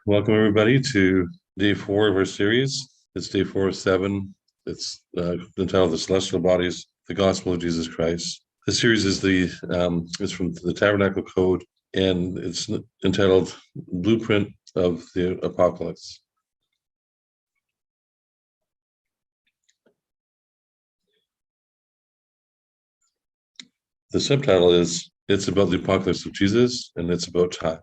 Welcome, everybody, to day 4 of our series. It's day 4 of 7. It's entitled "The Celestial Bodies: The Gospel of Jesus Christ." The series is it's from the Tabernacle Code, and it's entitled "Blueprint of the Apocalypse." The subtitle is "It's about the Apocalypse of Jesus, and it's about time."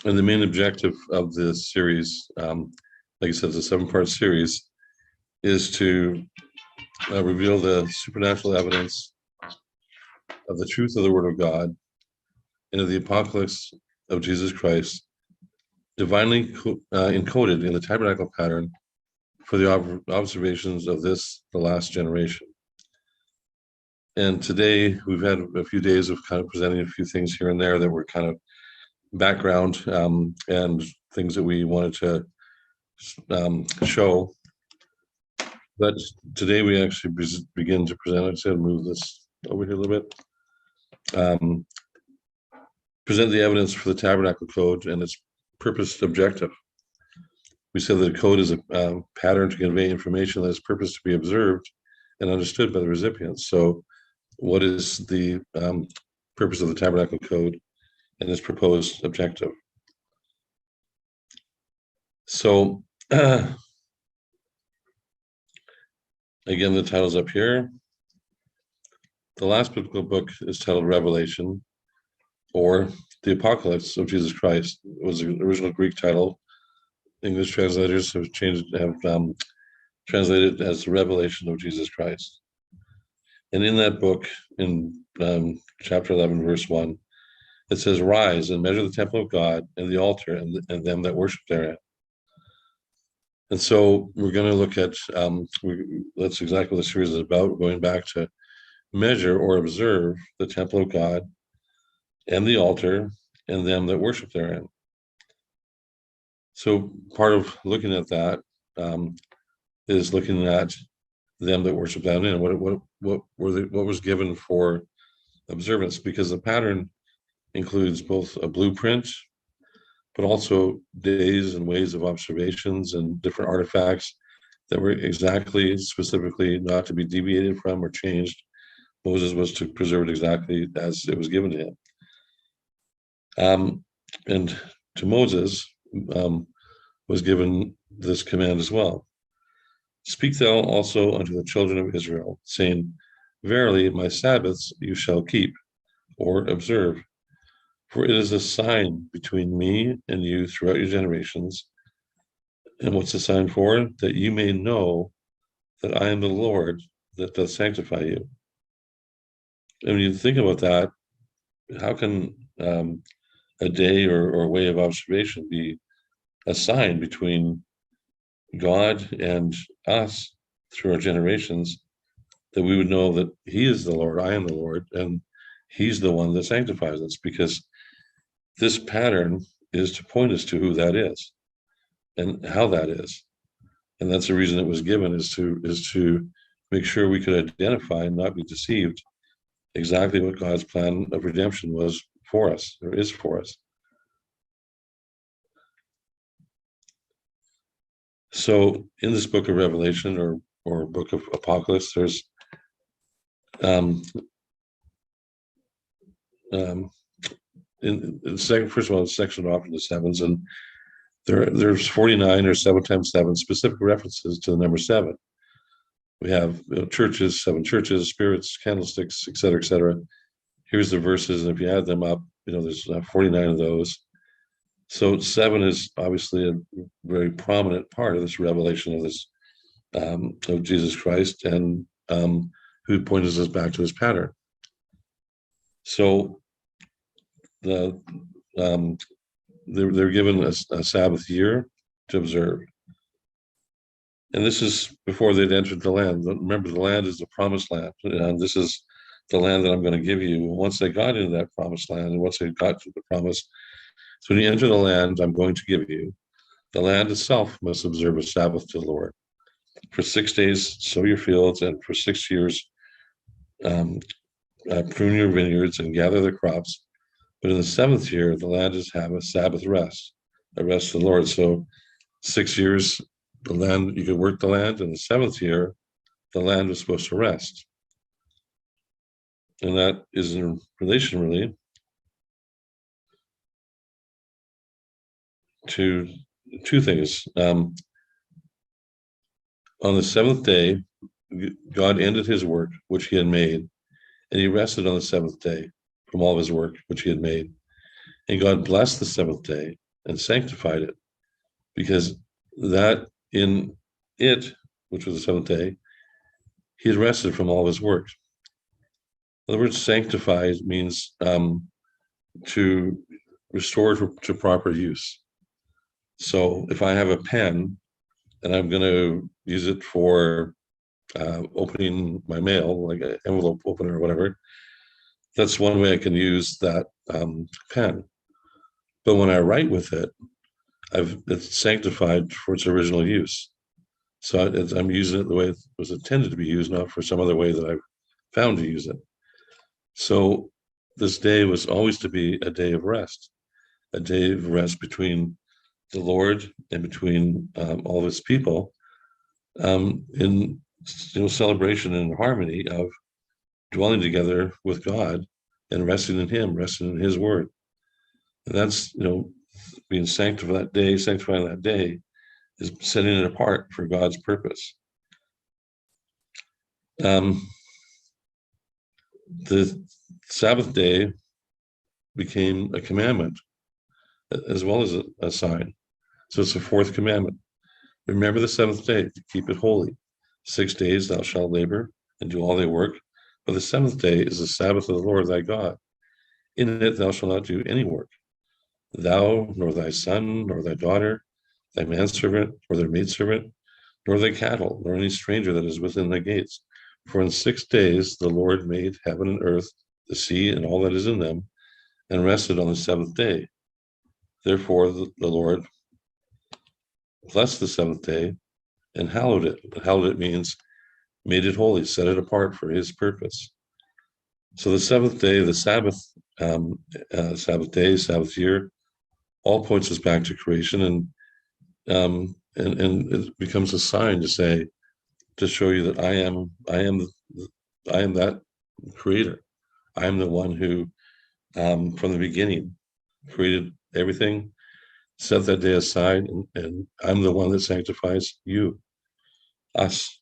And the main objective of this series, like I said, it's a 7-part series, is to reveal the supernatural evidence of the truth of the Word of God and of the apocalypse of Jesus Christ, divinely encoded in the tabernacle pattern for the observations of the last generation. And today we've had a few days of kind of presenting a few things here and there that were kind of background and things that we wanted to show. But today we actually begin to present. I'm going to move this over here a little bit. Present the evidence for the Tabernacle Code and its purpose objective. We said that the code is a pattern to convey information that is purposed to be observed and understood by the recipients. So what is the purpose of the Tabernacle Code and its proposed objective? So again, the title's up here. The last biblical book is titled Revelation, or the Apocalypse of Jesus Christ. It was the original Greek title. English translators have translated it as the Revelation of Jesus Christ. And in that book, in chapter 11, verse 1, it says, "Rise and measure the temple of God and the altar and them that worship therein." And so we're going to look at, that's exactly what the series is about. We're going back to measure or observe the temple of God and the altar and them that worship therein. So part of looking at that is looking at them that worship therein, and what was given for observance, because the pattern includes both a blueprint, but also days and ways of observations and different artifacts that were exactly, specifically not to be deviated from or changed. Moses was to preserve it exactly as it was given to him. And to Moses was given this command as well. "Speak thou also unto the children of Israel, saying, Verily my Sabbaths you shall keep," or observe, "for it is a sign between me and you throughout your generations." And what's the sign for? "That you may know that I am the Lord that doth sanctify you." And when you think about that, how can a day or a way of observation be a sign between God and us through our generations, that we would know that He is the Lord, I am the Lord, and He's the one that sanctifies us? Because this pattern is to point us to who that is and how that is. And that's the reason it was given, is to make sure we could identify and not be deceived exactly what God's plan of redemption was for us, or is for us. So in this book of Revelation, or book of Apocalypse, there's first of all, it's sectioned off into sevens, and there's 49 or 7 times 7 specific references to the number 7. We have churches, 7 churches, spirits, candlesticks, etc., etc. Here's the verses, and if you add them up, there's 49 of those. So 7 is obviously a very prominent part of this revelation of this of Jesus Christ, and who points us back to this pattern. So they're given a Sabbath year to observe. And this is before they'd entered the land. Remember, the land is the promised land, and this is the land that I'm going to give you. Once they got into that promised land, and once they got to the promise, so when you enter the land I'm going to give you, the land itself must observe a Sabbath to the Lord. For 6 days sow your fields, and for 6 years um, prune your vineyards and gather the crops. But in the seventh year, the land is have a Sabbath rest, a rest of the Lord. So 6 years, the land, you could work the land. In the seventh year, the land was supposed to rest. And that is in relation, really, to two things. On the seventh day, God ended his work, which he had made, and he rested on the seventh day from all of his work, which he had made. And God blessed the seventh day and sanctified it, because that in it, which was the seventh day, he had rested from all of his work. In other words, sanctified means to restore to proper use. So if I have a pen and I'm going to use it for opening my mail, like an envelope opener or whatever, that's one way I can use that pen. But when I write with it, it's sanctified for its original use. So I'm using it the way it was intended to be used, not for some other way that I've found to use it. So this day was always to be a day of rest between the Lord and between all of his people, in celebration and harmony of dwelling together with God and resting in him, resting in his word. And that's, being sanctifying that day is setting it apart for God's purpose. The Sabbath day became a commandment as well as a sign. So it's the fourth commandment. Remember the seventh day to keep it holy. 6 days thou shalt labor and do all thy work, but the seventh day is the Sabbath of the Lord thy God. In it thou shalt not do any work, thou, nor thy son, nor thy daughter, thy manservant, or their maidservant, nor thy cattle, nor any stranger that is within thy gates. For in 6 days the Lord made heaven and earth, the sea, and all that is in them, and rested on the seventh day. Therefore the Lord blessed the seventh day and hallowed it. Hallowed it means made it holy, set it apart for his purpose. So the seventh day, the Sabbath, Sabbath day, Sabbath year, all points us back to creation, and it becomes a sign to show you that I am that creator. I am the one who, from the beginning, created everything, set that day aside, and I'm the one that sanctifies you, us.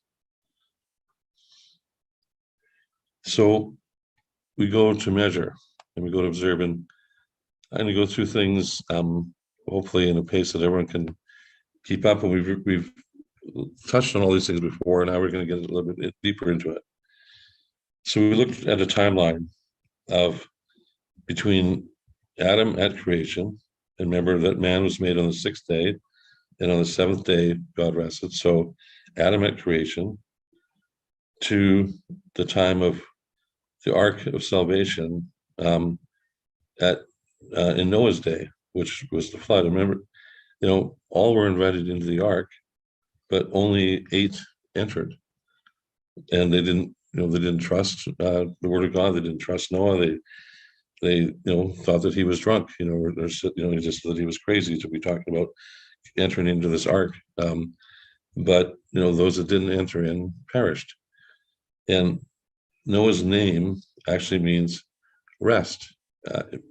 So we go to measure and we go to observe, and I'm going to go through things, hopefully in a pace that everyone can keep up. And we've touched on all these things before, and now we're going to get a little bit deeper into it. So we looked at a timeline of between Adam at creation, and remember that man was made on the sixth day, and on the seventh day God rested. So Adam at creation to the time of the ark of salvation, in Noah's day, which was the flood. Remember, all were invited into the ark, but only 8 entered, and they didn't trust the word of God. They didn't trust Noah. They thought that he was drunk, or just that he was crazy to be talking about entering into this ark. But those that didn't enter in perished. And Noah's name actually means rest.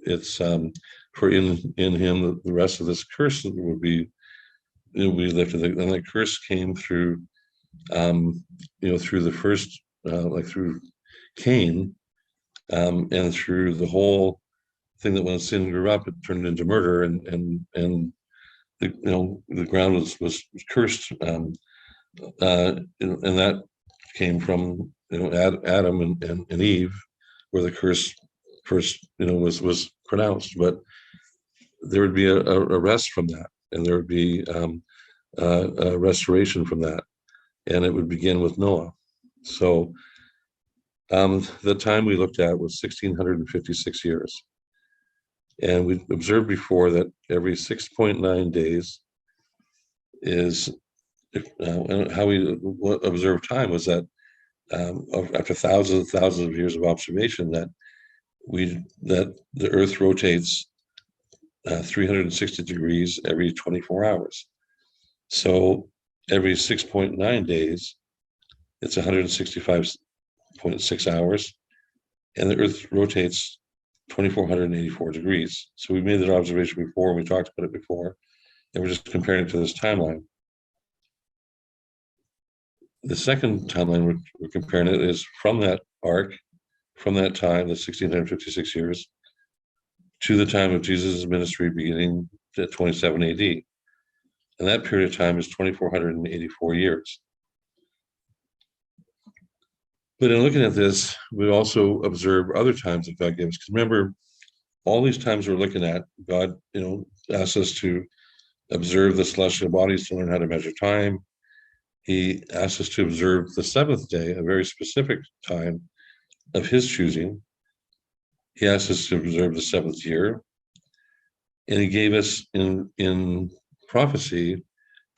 It's for in him the rest of this curse would be lifted, and that curse came through through the first through Cain, and through the whole thing that when sin grew up, it turned into murder, and the ground was cursed, and that came from Adam and Eve, where the curse first was pronounced. But there would be a rest from that, and there would be a restoration from that, and it would begin with Noah. So the time we looked at was 1656 years, and we observed before that every 6.9 days is how we observe time was that after thousands and thousands of years of observation, that the Earth rotates 360 degrees every 24 hours. So every 6.9 days, it's 165.6 hours, and the Earth rotates 2,484 degrees. So we made that observation before, we talked about it before, and we're just comparing it to this timeline. The second timeline we're comparing it is from that arc, from that time, the 1656 years, to the time of Jesus' ministry beginning at 27 AD. And that period of time is 2,484 years. But in looking at this, we also observe other times that God gives. Because remember, all these times we're looking at, God, asks us to observe the celestial bodies to learn how to measure time. He asks us to observe the seventh day, a very specific time of his choosing. He asks us to observe the seventh year. And he gave us in prophecy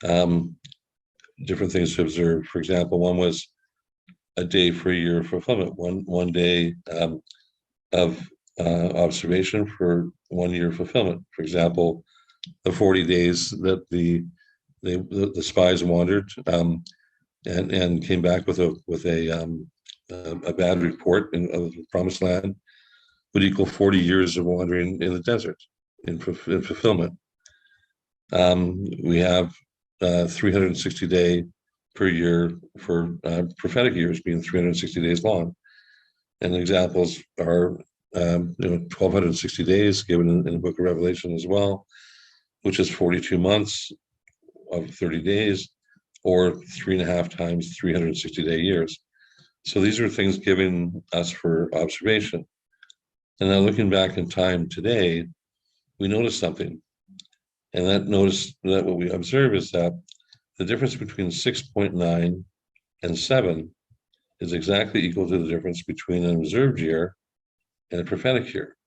different things to observe. For example, one was a day for a year of fulfillment, one day of observation for 1 year fulfillment. For example, the 40 days that the spies wandered and came back with a bad report of the promised land would equal 40 years of wandering in the desert in fulfillment. We have 360-day per year for prophetic years being 360 days long. And examples are 1,260 days given in the book of Revelation as well, which is 42 months of 30 days, or 3.5 times 360-day years. So these are things given us for observation. And now looking back in time today, we notice something. And that what we observe is that the difference between 6.9 and 7 is exactly equal to the difference between an observed year and a prophetic year.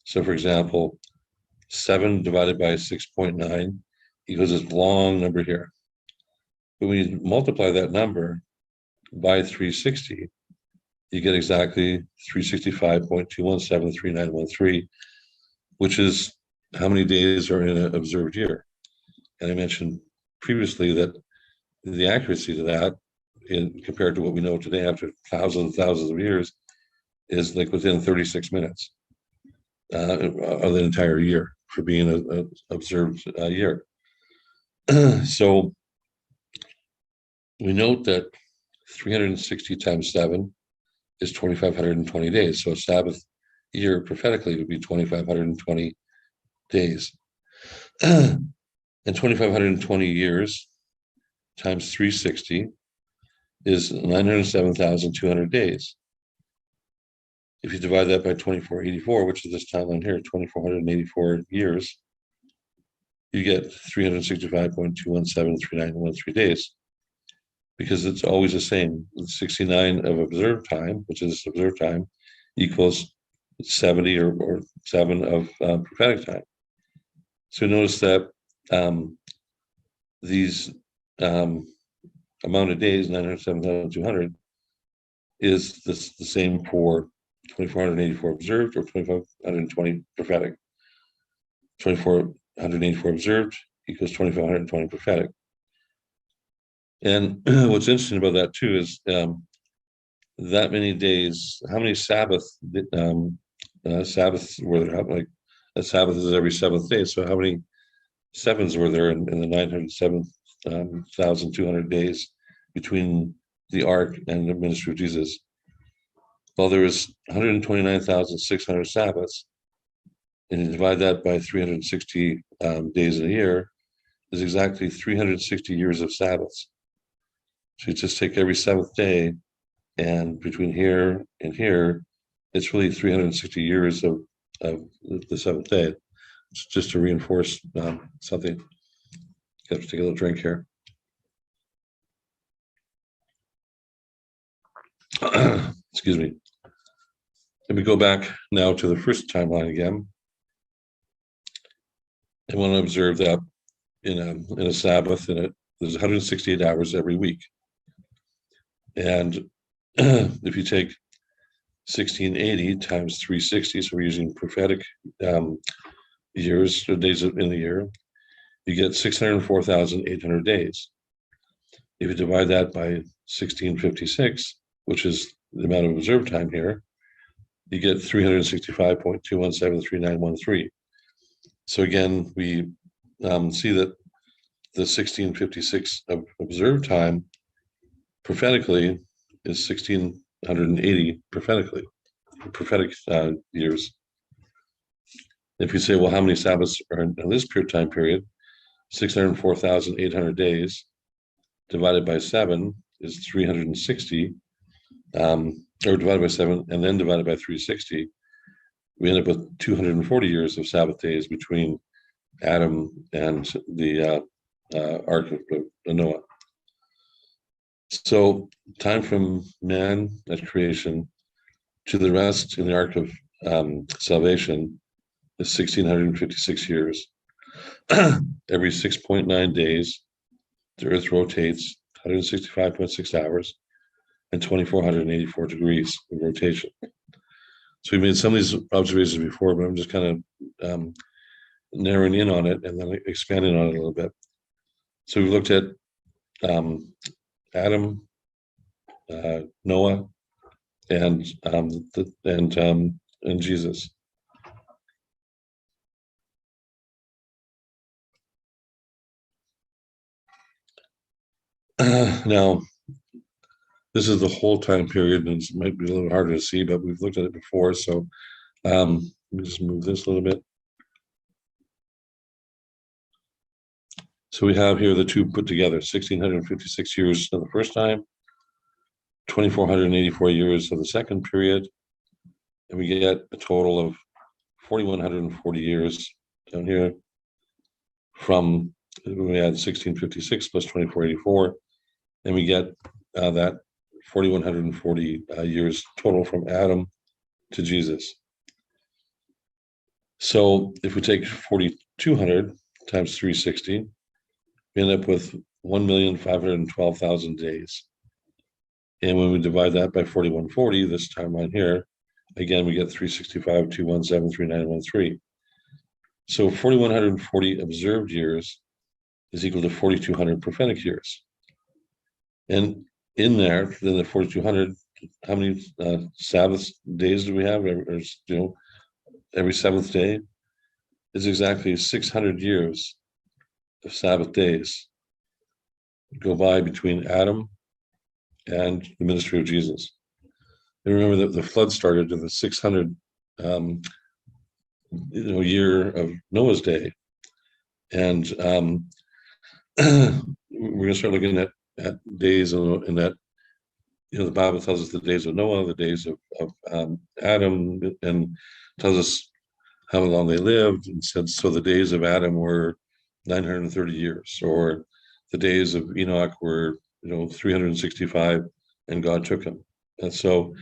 So for example, 7 divided by 6.9 equals this long number here. When we multiply that number by 360, you get exactly 365.2173913, which is how many days are in an observed year. And I mentioned previously that the accuracy to that, compared to what we know today after thousands and thousands of years, is like within 36 minutes of the entire year for being an observed year. So we note that 360 times 7 is 2,520 days. So a Sabbath year prophetically would be 2,520 days. And 2,520 years times 360 is 907,200 days. If you divide that by 2,484, which is this timeline here, 2,484 years, you get 365.2173913 days, because it's always the same. 69 of observed time, which is observed time, equals 70 or 7 of prophetic time. So notice that these amount of days, 907,200, is the same for 2,484 observed or 2,520 prophetic. 2,484 observed equals 2,520 prophetic. And what's interesting about that too is that many days, how many Sabbaths were there? Like a Sabbath is every seventh day. So how many sevens were there in the 907,200 days between the ark and the ministry of Jesus? Well, there was 129,600 Sabbaths, and you divide that by 360 days in a year, is exactly 360 years of Sabbaths. So you just take every seventh day, and between here and here, it's really 360 years of the seventh day. It's just to reinforce something. Got to take a little drink here. Excuse me. Let me go back now to the first timeline again. I want to observe that in a Sabbath, there's 168 hours every week. And if you take 1680 times 360, so we're using prophetic years or days in the year, you get 604,800 days. If you divide that by 1656, which is the amount of observed time here, you get 365.2173913. So again, we see that the 1656 of observed time prophetically is 1680 prophetic years. If you say, well, how many Sabbaths are in this time period? 604,800 days divided by 7 is 360, or divided by 7 and then divided by 360. We end up with 240 years of Sabbath days between Adam and the Ark of Noah. So time from man at creation to the rest in the Ark of salvation is 1,656 years. Every 6.9 days, the Earth rotates 165.6 hours and 2,484 degrees of rotation. So we made some of these observations before, but I'm just kind of narrowing in on it and then expanding on it a little bit. So we've looked at Adam, Noah, and Jesus. Now, this is the whole time period, and it might be a little harder to see, but we've looked at it before. So let me just move this a little bit. So we have here the two put together, 1,656 years of the first time, 2,484 years of the second period, and we get a total of 4,140 years down here from, we add 1,656 plus 2,484, and we get that 4,140 years total from Adam to Jesus. So if we take 4,200 times 360, we end up with 1,512,000 days. And when we divide that by 4,140, this timeline here, again, we get 365,2173913. So 4,140 observed years is equal to 4,200 prophetic years. And in there, then the 4,200, how many Sabbath days do we have? Every seventh day is exactly 600 years of Sabbath days go by between Adam and the ministry of Jesus. And remember that the flood started in the 600 year of Noah's day, and we're going to start looking at days in that. The Bible tells us the days of Noah, the days of Adam, and tells us how long they lived, and said so the days of Adam were 930 years, or the days of Enoch were 365, and God took him. And so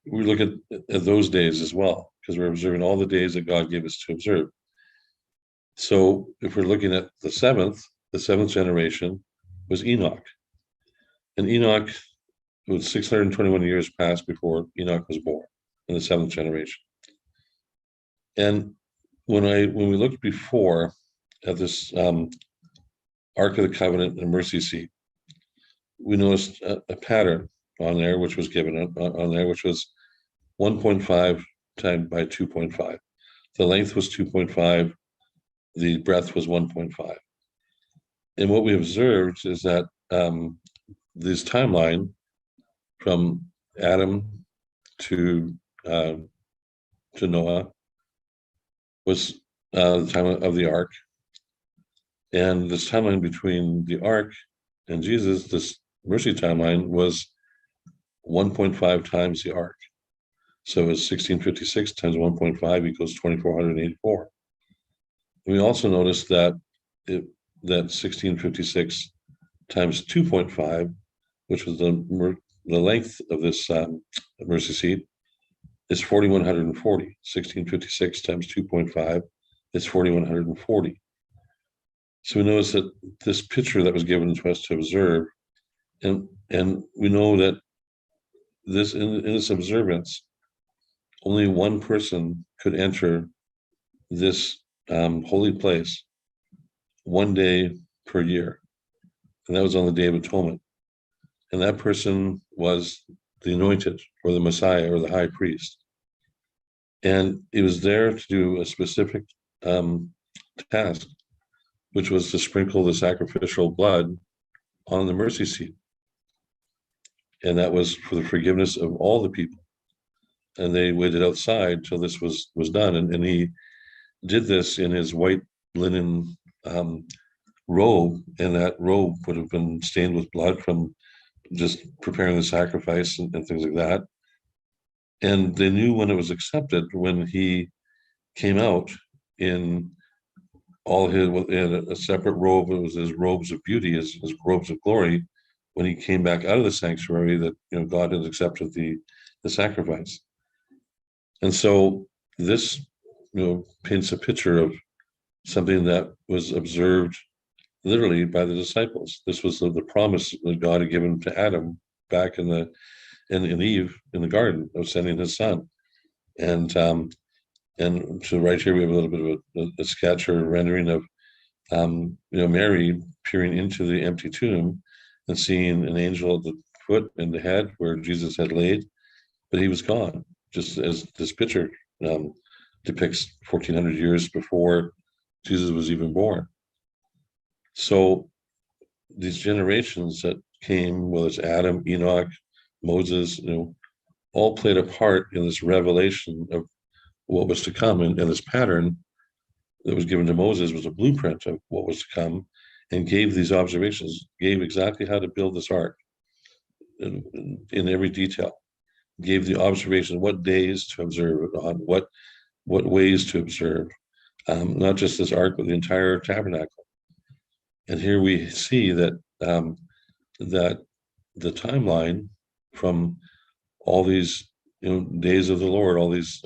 we look at those days as well, because we're observing all the days that God gave us to observe. So if we're looking at the seventh generation was Enoch. And Enoch was 621 years passed before Enoch was born in the seventh generation. And when we looked before at this Ark of the Covenant and Mercy Seat, we noticed a pattern on there, which was given on there, which was 1.5 times by 2.5. The length was 2.5, the breadth was 1.5. And what we observed is that this timeline from Adam to Noah was the time of the ark, and this timeline between the ark and Jesus, this mercy timeline, was 1.5 times the ark. So it's 1656 times 1.5 equals 2,484. We also noticed that that 1656 times 2.5, which was the length of this mercy seat, is 4,140. 1656 times 2.5 is 4,140. So we notice that this picture that was given to us to observe, and we know that in this observance, only one person could enter this holy place 1 day per year, and that was on the Day of Atonement. And that person was the anointed, or the Messiah, or the high priest. And he was there to do a specific task, which was to sprinkle the sacrificial blood on the mercy seat. And that was for the forgiveness of all the people. And they waited outside till this was done. And he did this in his white linen robe, and that robe would have been stained with blood from just preparing the sacrifice and things like that. And they knew when it was accepted, when he came out in all his, in a separate robe. It was his robes of beauty, his robes of glory. When he came back out of the sanctuary, that God had accepted the sacrifice. And so this paints a picture of something that was observed literally by the disciples. This was the promise that God had given to Adam back in Eve in the garden of sending his son. And so right here we have a little bit of a sketch or rendering of Mary peering into the empty tomb and seeing an angel at the foot and the head where Jesus had laid, but he was gone, just as this picture depicts 1400 years before Jesus was even born. So these generations that came, whether it's Adam, Enoch, Moses, all played a part in this revelation of what was to come. And this pattern that was given to Moses was a blueprint of what was to come, and gave these observations, gave exactly how to build this ark in every detail, gave the observation, what days to observe it on, what ways to observe, not just this ark, but the entire tabernacle. And here we see that that the timeline from all these days of the Lord, all these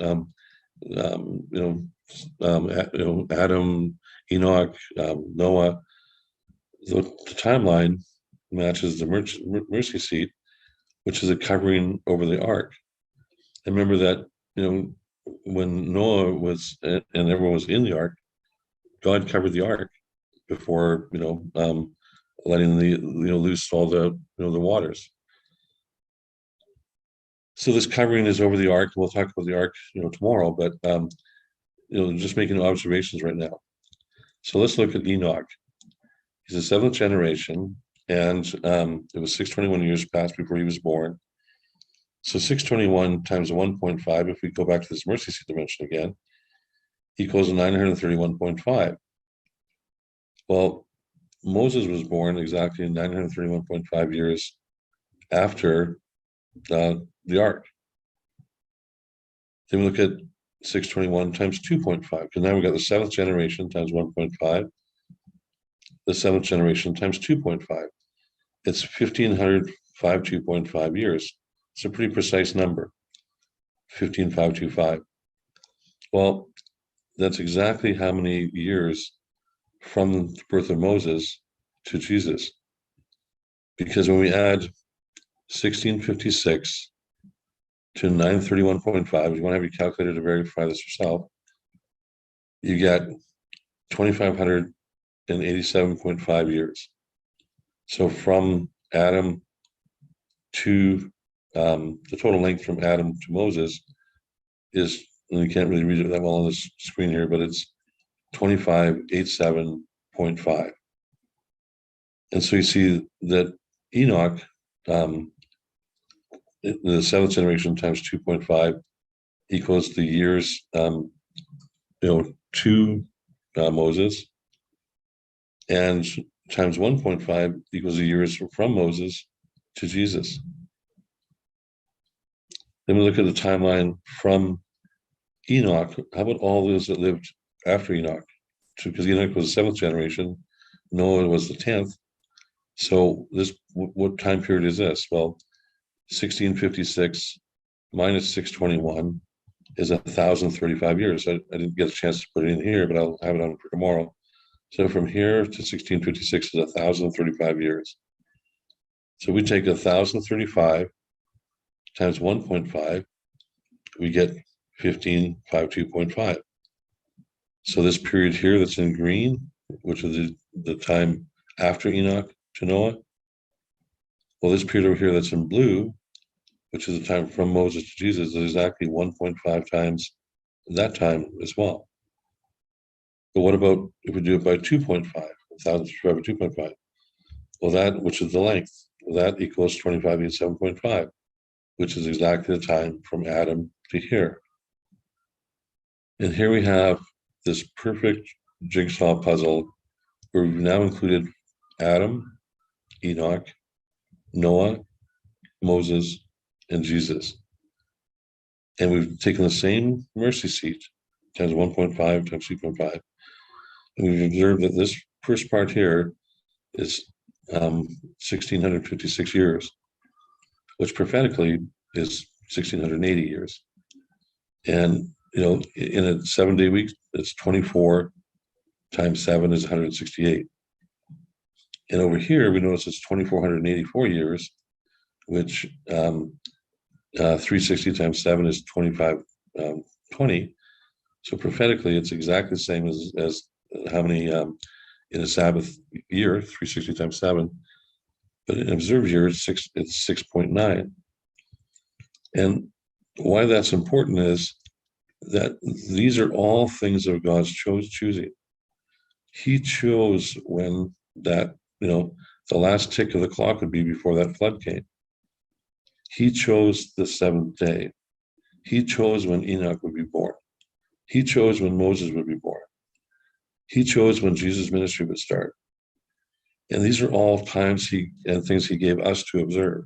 Adam, Enoch, Noah, the timeline matches the mercy seat, which is a covering over the ark. And remember that when Noah was and everyone was in the ark, God covered the ark before letting the loose all the the waters. So this covering is over the ark. We'll talk about the ark tomorrow, but just making observations right now. So let's look at Enoch. He's the seventh generation, and it was 621 years passed before he was born. So 621 times 1.5, if we go back to this mercy seat dimension again, equals 931.5. Well, Moses was born exactly 931.5 years after the ark. Then we look at 621 times 2.5, because now we've got the seventh generation times 1.5, the seventh generation times 2.5. It's 1,552.5 years. It's a pretty precise number, 15,525. Well, that's exactly how many years from the birth of Moses to Jesus. Because when we add 1656 to 931.5, if you want to have your calculator to verify this yourself, you get 2,587.5 years. So from Adam to the total length from Adam to Moses is, and you can't really read it that well on this screen here, but it's 2,587.5. And so you see that Enoch, the seventh generation times 2.5 equals the years to Moses, and times 1.5 equals the years from Moses to Jesus. Then we look at the timeline from Enoch. How about all those that lived after Enoch? Because Enoch was the seventh generation, Noah was the 10th. So what time period is this? Well, 1656 minus 621 is 1,035 years. I didn't get a chance to put it in here, but I'll have it on for tomorrow. So from here to 1656 is 1,035 years. So we take 1,035 times 1.5, we get 1552.5. So this period here that's in green, which is the time after Enoch to Noah, well, this period over here that's in blue, which is the time from Moses to Jesus, is exactly 1.5 times that time as well. But what about if we do it by 2.5, 1,000 divided by 2.5? Well, that, which is the length, well, that equals 2587.5, which is exactly the time from Adam to here. And here we have this perfect jigsaw puzzle where we've now included Adam, Enoch, Noah, Moses, and Jesus. And we've taken the same mercy seat, times 1.5 times 2.5, and we've observed that this first part here is 1,656 years, which prophetically is 1,680 years. And, in a 7-day week, it's 24 times 7 is 168. And over here, we notice it's 2,484 years, which 360 times 7 is 2520. So prophetically, it's exactly the same as how many in a Sabbath year, 360 times 7. But in observed year, it's 6.9. And why that's important is that these are all things of God's choosing. He chose when that, the last tick of the clock would be before that flood came. He chose the seventh day. He chose when Enoch would be born. He chose when Moses would be born. He chose when Jesus' ministry would start. And these are all times and things he gave us to observe.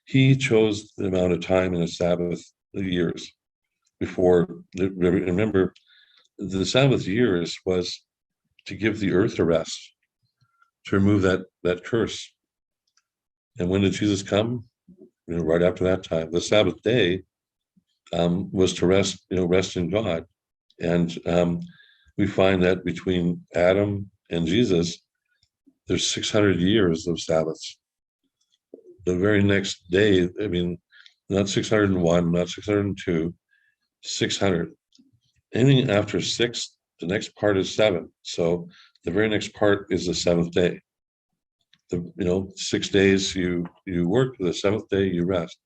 He chose the amount of time in a Sabbath years before. Remember, the Sabbath years was to give the earth a rest, to remove that curse. And when did Jesus come? Right after that time. The Sabbath day was to rest, rest in God. And we find that between Adam and Jesus, there's 600 years of Sabbaths. The very next day, not 601, not 602, 600. Anything after 6, the next part is 7. So the very next part is the seventh day. 6 days you work, the seventh day you rest.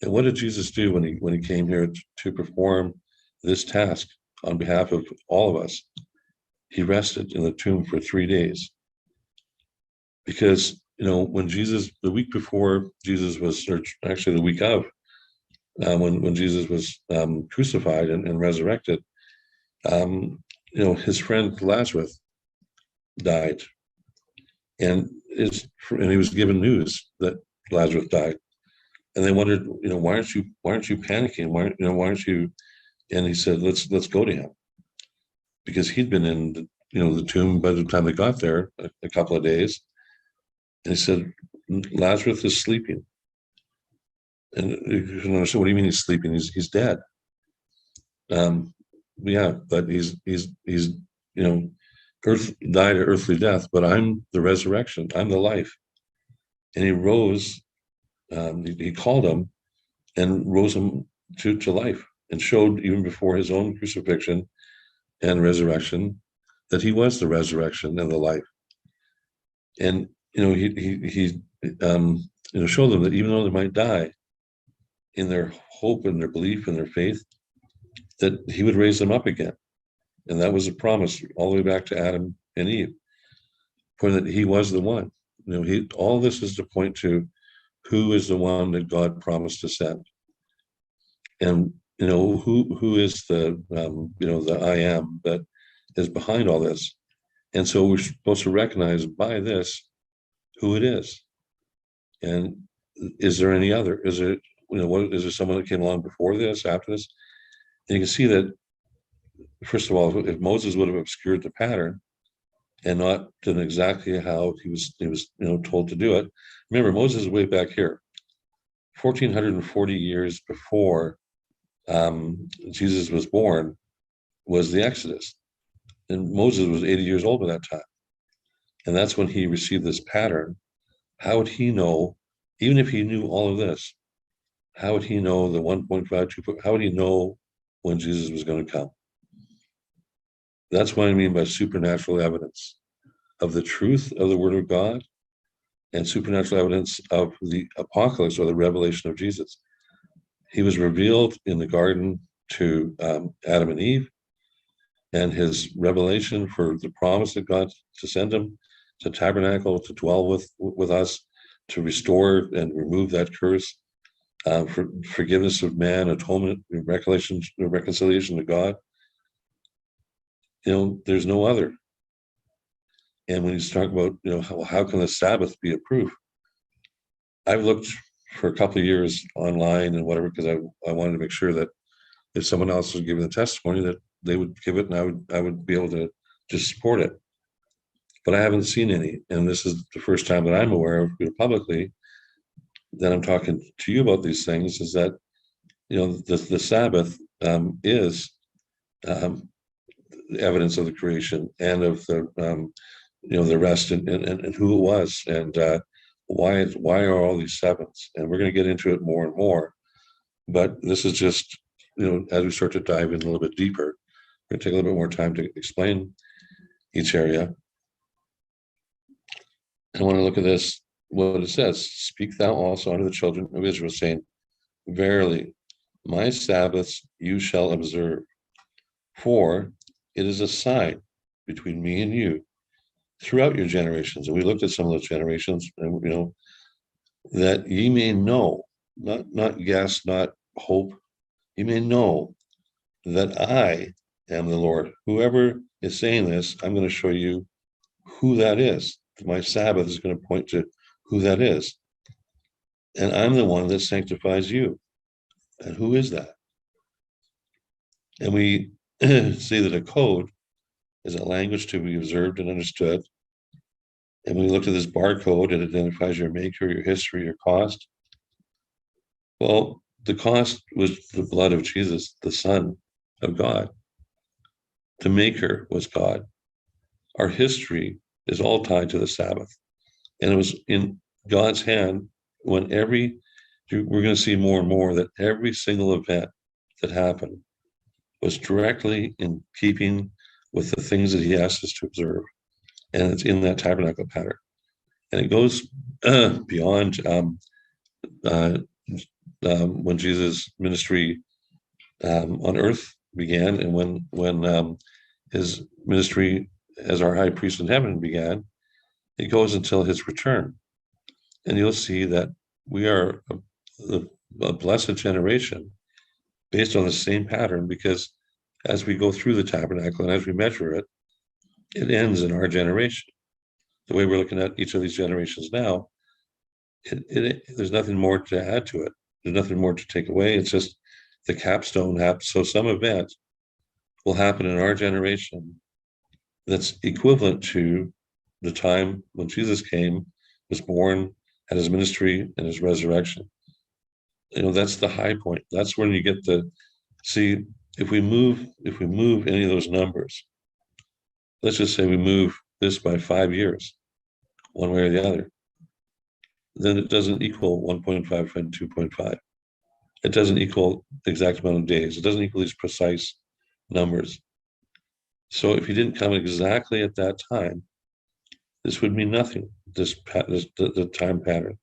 And what did Jesus do when he came here to perform this task on behalf of all of us? He rested in the tomb for 3 days. Because, when Jesus, the week before Jesus was, or actually the week of, when Jesus was crucified and resurrected, his friend Lazarus died. And he was given news that Lazarus died. And they wondered, why aren't you panicking? Why aren't you? And he said, let's go to him, because he'd been in the tomb by the time they got there, a couple of days. And he said, Lazarus is sleeping. And you can understand, what do you mean he's sleeping? He's dead. Yeah, but he's earth died an earthly death, but I'm the resurrection. I'm the life. And he rose. He called him and rose him to life, and showed even before his own crucifixion and resurrection that he was the resurrection and the life. And he showed them that even though they might die, in their hope and their belief and their faith, that he would raise them up again. And that was a promise all the way back to Adam and Eve, for that he was the one. All this is to point to who is the one that God promised to send. And who is the the I am that is behind all this. And so we're supposed to recognize by this who it is. And is there any other? Is it, is there someone that came along before this, after this? And you can see that, first of all, if Moses would have obscured the pattern and not done exactly how he was told to do it. Remember, Moses is way back here, 1,440 years before Jesus was born, was the Exodus. And Moses was 80 years old at that time. And that's when he received this pattern. How would he know, even if he knew all of this, how would he know the 1.5, 2, how would he know when Jesus was going to come? That's what I mean by supernatural evidence of the truth of the Word of God and supernatural evidence of the apocalypse or the revelation of Jesus. He was revealed in the garden to Adam and Eve, and his revelation for the promise of God to send him to Tabernacle, to dwell with us, to restore and remove that curse, for forgiveness of man, atonement, reconciliation to God. There's no other. And when you talk about, how can the Sabbath be a proof? I've looked for a couple of years online and whatever, because I wanted to make sure that if someone else was giving the testimony, that they would give it, and I would be able to just support it. But I haven't seen any, and this is the first time that I'm aware of, publicly, that I'm talking to you about these things, is that the Sabbath is evidence of the creation and of the rest and who it was, and why are all these sevens? And we're going to get into it more and more. But this is just, as we start to dive in a little bit deeper, we're going to take a little bit more time to explain each area. I want to look at this, what it says. Speak thou also unto the children of Israel, saying, verily, my Sabbaths you shall observe, for it is a sign between me and you throughout your generations. And we looked at some of those generations, and that ye may know, not guess, not hope, you may know that I am the Lord. Whoever is saying this, I'm going to show you who that is. My Sabbath is going to point to who that is. And I'm the one that sanctifies you. And who is that? And we see that a code is a language to be observed and understood. And when we looked at this barcode, it identifies your maker, your history, your cost. Well, the cost was the blood of Jesus, the Son of God. The maker was God. Our history is all tied to the Sabbath. And it was in God's hand when we're going to see more and more that every single event that happened was directly in keeping with the things that he asked us to observe. And it's in that tabernacle pattern. And it goes beyond when Jesus' ministry on earth began, and when his ministry as our high priest in heaven began. It goes until his return. And you'll see that we are a blessed generation based on the same pattern, because as we go through the tabernacle and as we measure it, it ends in our generation. The way we're looking at each of these generations now, there's nothing more to add to it. There's nothing more to take away. It's just the capstone happens. So some event will happen in our generation that's equivalent to the time when Jesus came, was born, had his ministry and his resurrection. That's the high point. That's when you get to see, if we move any of those numbers, let's just say we move this by 5 years, one way or the other, then it doesn't equal 1.5 and 2.5. It doesn't equal the exact amount of days. It doesn't equal these precise numbers. So if he didn't come exactly at that time, this would mean nothing, the time pattern.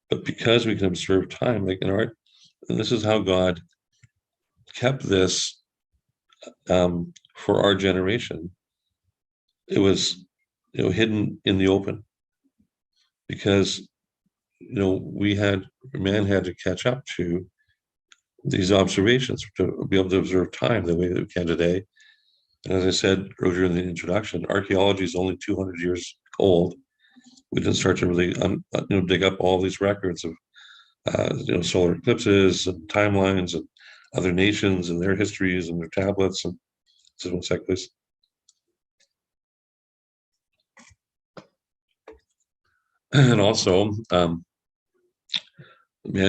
But because we can observe time, like in art, and this is how God kept this for our generation. It was, hidden in the open, because man had to catch up to these observations to be able to observe time the way that we can today. And as I said earlier in the introduction, archaeology is only 200 years old. We didn't start to really dig up all these records of solar eclipses and timelines and other nations and their histories and their tablets. And just one sec, please. And also, man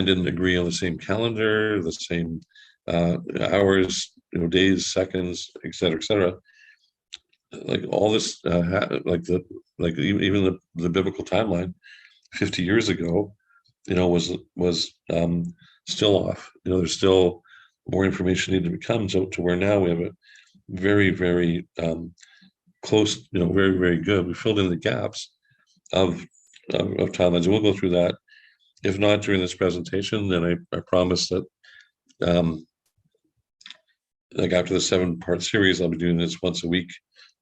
didn't agree on the same calendar, the same hours, days, seconds, et cetera, like all this, even the biblical timeline 50 years ago, was still off. There's still more information needed to come to where now we have a very, very close, very, very good. We filled in the gaps of timelines, and we'll go through that. If not during this presentation, then I promise that like after the 7-part series, I'll be doing this once a week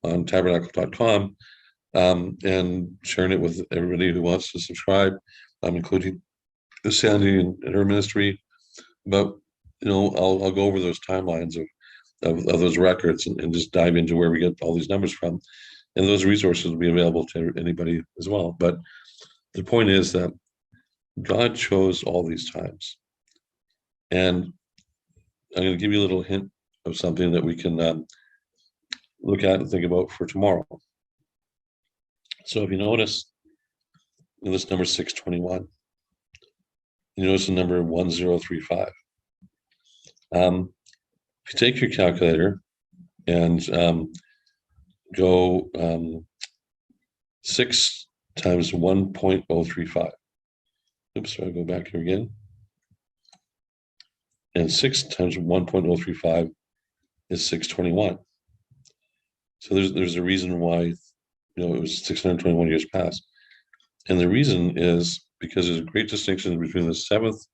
on tabernacle.com and sharing it with everybody who wants to subscribe, including Sandy and her ministry. But I'll go over those timelines of those records and just dive into where we get all these numbers from, and those resources will be available to anybody as well. But the point is that God chose all these times, and I'm going to give you a little hint of something that we can look at and think about for tomorrow. So if you notice this number 621, you notice the number 1035. If you take your calculator and go 6 times 1.035. Oops, sorry, I'll go back here again. And 6 times 1.035 is 621. So there's a reason why it was 621 years past. And the reason is because there's a great distinction between the 7th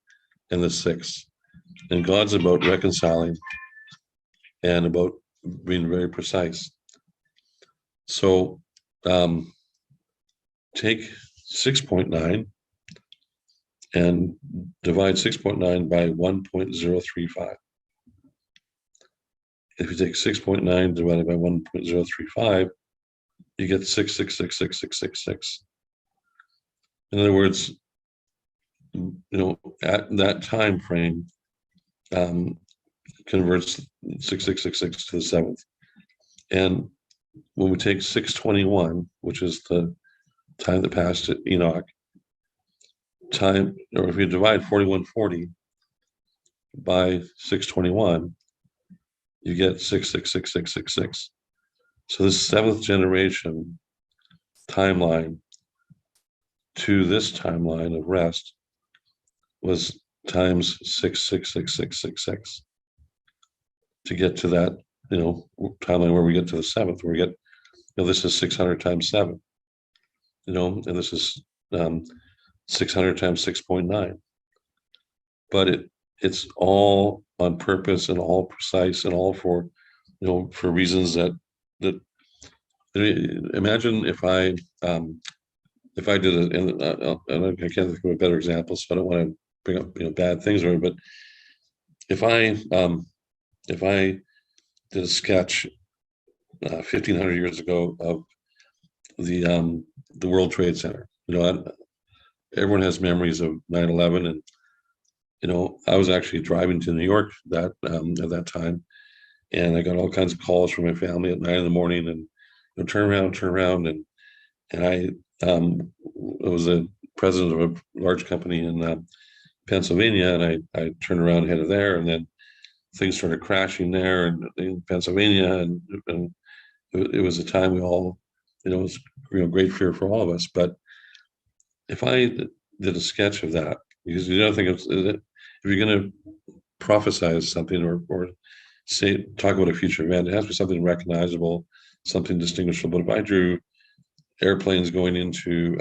and the 6th. And God's about reconciling and about being very precise. So take 6.9 and divide 6.9 by 1.035. If you take 6.9 divided by 1.035, you get 6666666. In other words, at that time frame, converts 6666 to the 7th. And when we take 621, which is the time that passed at Enoch, or if you divide 4140 by 621, you get 666666. So this 7th generation timeline to this timeline of rest was times 666666 to get to that timeline where we get to the 7th, where we get this is 600 times 7, and this is 600 times 6.9, but it's all on purpose and all precise and all for for reasons that imagine if I did it, and I can't think of a better example, so I don't want to bring up bad things or but if I did a sketch 1,500 years ago of the World Trade Center, everyone has memories of 9/11, and I was actually driving to New York at that time, and I got all kinds of calls from my family at 9 a.m. and turn around, and I was the president of a large company in Pennsylvania, and I turned around headed there, and then things started crashing there and in Pennsylvania, and it was a time we all, it was great fear for all of us. But if I did a sketch of that, because the other thing is that if you're going to prophesize something or talk about a future event, it has to be something recognizable, something distinguishable. But if I drew airplanes going into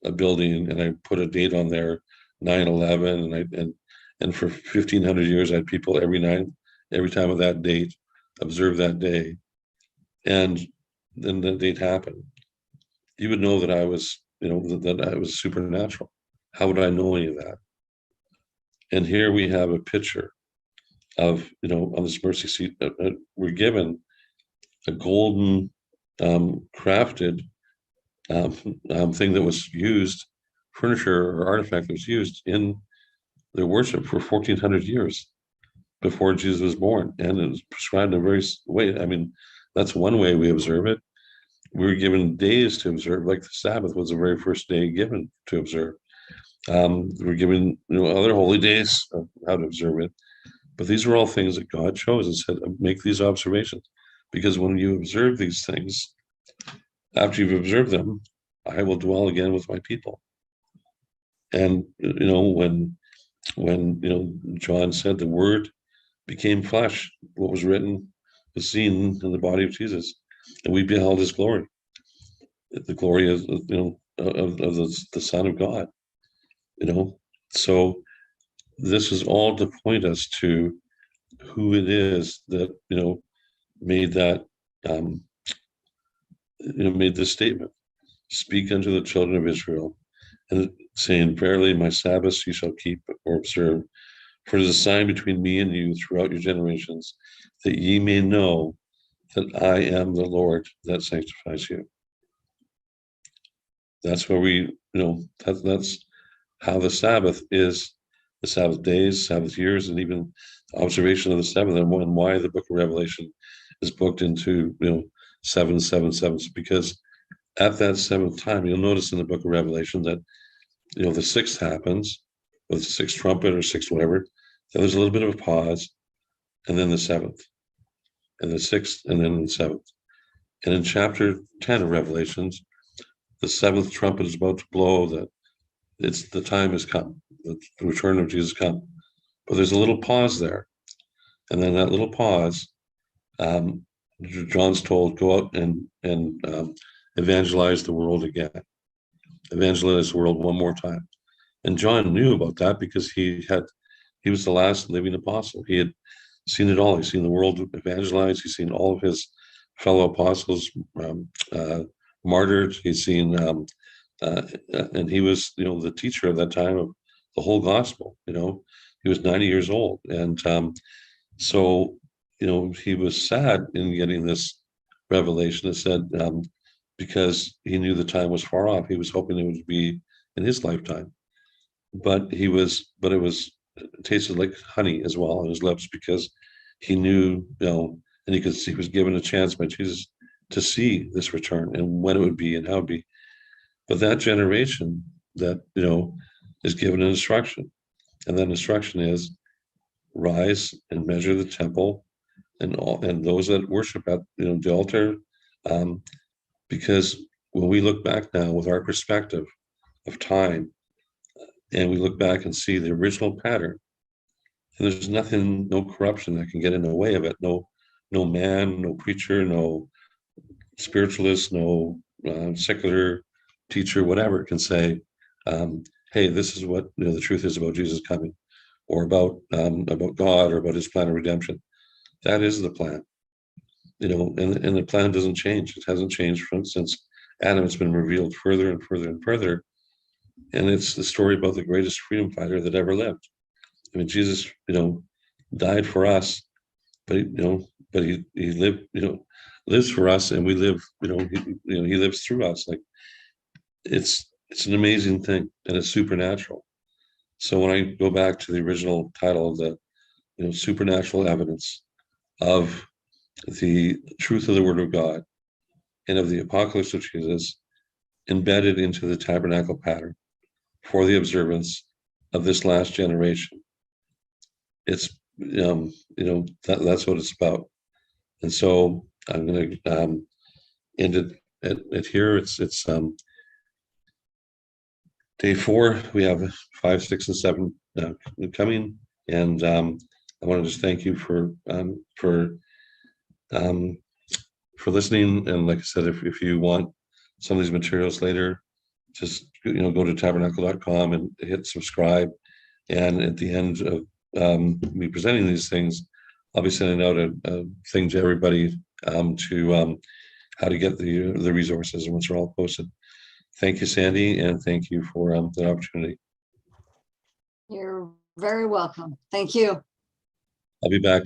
a building and I put a date on there, 9/11, and for 1,500 years I had people every time of that date observe that day, and then the date happened, you would know that I was that I was supernatural. How would I know any of that? And here we have a picture of on this mercy seat, we're given a golden crafted thing that was used, furniture or artifact that was used in their worship for 1,400 years before Jesus was born, and it was prescribed in a very way. I mean, that's one way we observe it. We were given days to observe, like the Sabbath was the very first day given to observe. We're given other holy days of how to observe it, but these are all things that God chose and said, make these observations, because when you observe these things, after you've observed them, I will dwell again with my people. And when when John said the Word became flesh. What was written was seen in the body of Jesus, and we beheld His glory, the glory of the Son of God. So this is all to point us to who it is that made that made this statement: "Speak unto the children of Israel, and saying, Verily, my Sabbaths you shall keep or observe. For it is a sign between me and you throughout your generations, that ye may know that I am the Lord that sanctifies you." That's where that's how the Sabbath is, the Sabbath days, Sabbath years, and even observation of the Sabbath, and why the book of Revelation is booked into 7 because at that seventh time, you'll notice in the book of Revelation that the sixth happens with the sixth trumpet or sixth whatever. Then there's a little bit of a pause, and then the seventh, and the sixth, and then the seventh. And in chapter 10 of Revelations, the seventh trumpet is about to blow, that the time has come, the return of Jesus come. But there's a little pause there. And then that little pause, John's told, go out and evangelize the world again. Evangelize the world one more time. And John knew about that because he was the last living apostle. He had seen it all. He's seen the world evangelized. He's seen all of his fellow apostles martyred. He's seen, and he was, the teacher of that time of the whole gospel. He was 90 years old, and so he was sad in getting this revelation. It said because he knew the time was far off. He was hoping it would be in his lifetime, but it tasted like honey as well on his lips, because he knew, and he could see, he was given a chance by Jesus to see this return and when it would be and how it would be. But that generation that is given an instruction, and that instruction is, rise and measure the temple and those that worship at the altar, because when we look back now with our perspective of time, and we look back and see the original pattern, and there's nothing, no corruption that can get in the way of it. No man, no preacher, no spiritualist, no secular teacher, whatever, can say, hey, this is what the truth is about Jesus coming, or about God, or about His plan of redemption. That is the plan, and the plan doesn't change. It hasn't changed since Adam. It's been revealed further and further and further, and it's the story about the greatest freedom fighter that ever lived. I mean, Jesus, died for us, but he lived, lives for us, and we live, he lives through us. Like, it's an amazing thing, and it's supernatural. So when I go back to the original title, the supernatural evidence of the truth of the Word of God and of the apocalypse of Jesus embedded into the tabernacle pattern for the observance of this last generation, it's that's what it's about. And so I'm going to end it at here. It's day 4. We have 5, 6, and 7 coming, and I want to just thank you for listening. And like I said, if you want some of these materials later, just go to tabernacle.com and hit subscribe. And at the end of me presenting these things, I'll be sending out a thing to everybody to how to get the resources, and once they're all posted. Thank you, Sandy, and thank you for the opportunity. You're very welcome. Thank you. I'll be back